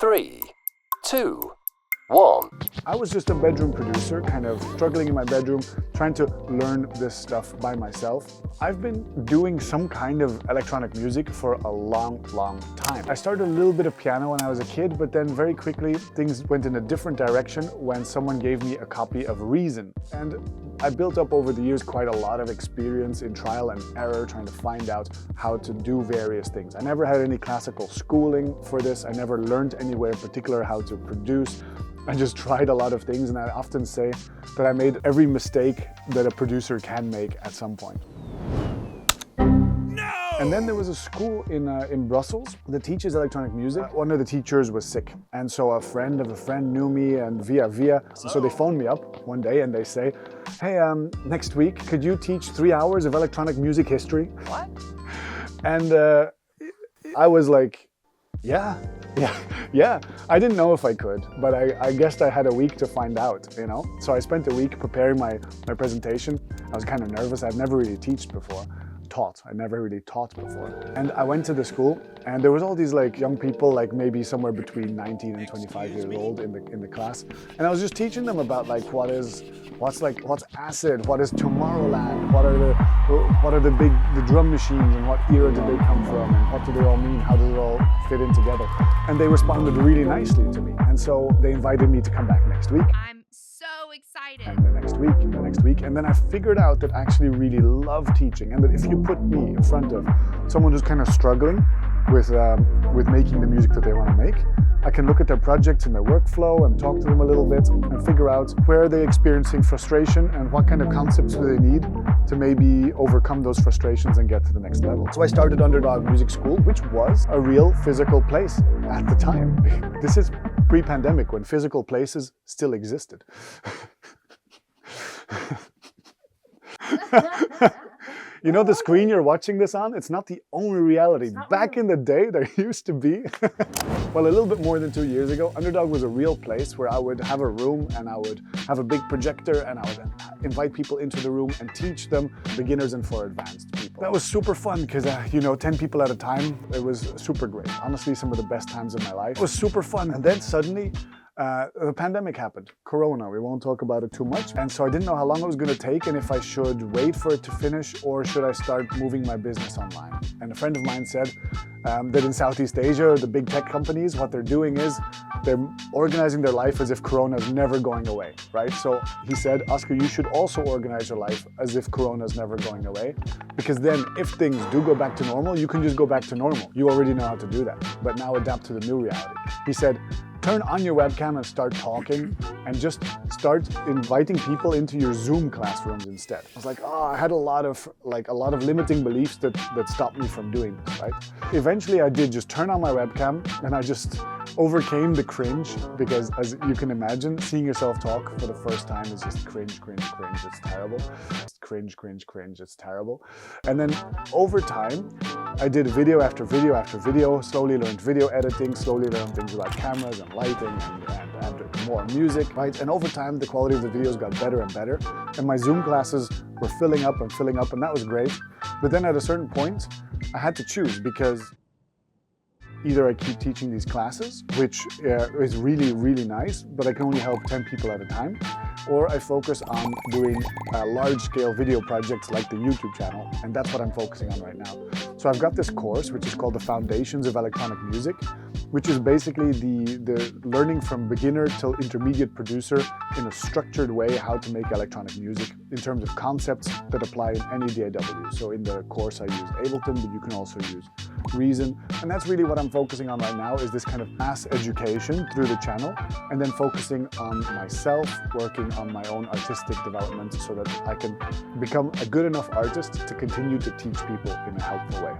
3, 2, 1. I was just a bedroom producer, kind of struggling in my bedroom, trying to learn this stuff by myself. I've been doing some kind of electronic music for a long time. I started a little bit of piano when I was a kid, but then very quickly things went in a different direction when someone gave me a copy of Reason. And I built up over the years quite a lot of experience in trial and error, trying to find out how to do various things. I never had any classical schooling for this. I never learned anywhere in particular how to produce. I just tried a lot of things, and I often say that I made every mistake that a producer can make at some point. No! And then there was a school in Brussels that teaches electronic music. One of the teachers was sick, and so a friend of a friend knew me, and via. So they phoned me up one day and they say, hey, next week, could you teach 3 hours of electronic music history? What? And I was like, yeah. I didn't know if I could, but I guessed I had a week to find out, you know? So I spent a week preparing my presentation. I was kind of nervous. I've never really I never really taught before. And I went to the school, and there was all these like young people, like maybe somewhere between 19 and 25 years old in the class. And I was just teaching them about like what's acid, what is Tomorrowland, what are the drum machines, and what era did they come from, and what do they all mean, how does it all fit in together. And they responded really nicely to me. And so they invited me to come back next week. I'm so excited. And the next week. And then I figured out that I actually really love teaching, and that if you put me in front of someone who's kind of struggling with making the music that they want to make, I can look at their projects and their workflow and talk to them a little bit and figure out where are they experiencing frustration and what kind of concepts do they need to maybe overcome those frustrations and get to the next level. So I started Underdog Music School, which was a real physical place at the time. This is pre-pandemic, when physical places still existed. You know the screen you're watching this on? It's not the only reality. Back in the day, there used to be. Well, a little bit more than 2 years ago, Underdog was a real place where I would have a room and I would have a big projector and I would invite people into the room and teach them, beginners and for advanced people. That was super fun because, 10 people at a time, it was super great. Honestly, some of the best times of my life. It was super fun. And then suddenly, the pandemic happened, Corona. We won't talk about it too much. And so I didn't know how long it was going to take and if I should wait for it to finish or should I start moving my business online. And a friend of mine said that in Southeast Asia, the big tech companies, what they're doing is they're organizing their life as if Corona is never going away, right? So he said, Oscar, you should also organize your life as if Corona is never going away, because then if things do go back to normal, you can just go back to normal. You already know how to do that, but now adapt to the new reality. He said, turn on your webcam and start talking and just start inviting people into your Zoom classrooms instead. I was like, I had a lot of limiting beliefs that stopped me from doing this, right? Eventually I did just turn on my webcam and I just overcame the cringe, because as you can imagine, seeing yourself talk for the first time is just cringe, it's terrible. Cringe, it's terrible. And then over time, I did video after video, slowly learned video editing, slowly learned things about cameras and lighting and more music, right? And over time, the quality of the videos got better and better. And my Zoom classes were filling up, and that was great. But then at a certain point, I had to choose, because either I keep teaching these classes, which is really nice, but I can only help 10 people at a time, or I focus on doing large-scale video projects like the YouTube channel, and that's what I'm focusing on right now. So I've got this course, which is called the Foundations of Electronic Music, which is basically the learning from beginner till intermediate producer in a structured way how to make electronic music in terms of concepts that apply in any DAW. So in the course I use Ableton, but you can also use Reason. And that's really what I'm focusing on right now, is this kind of mass education through the channel, and then focusing on myself, working on my own artistic development so that I can become a good enough artist to continue to teach people in a helpful way.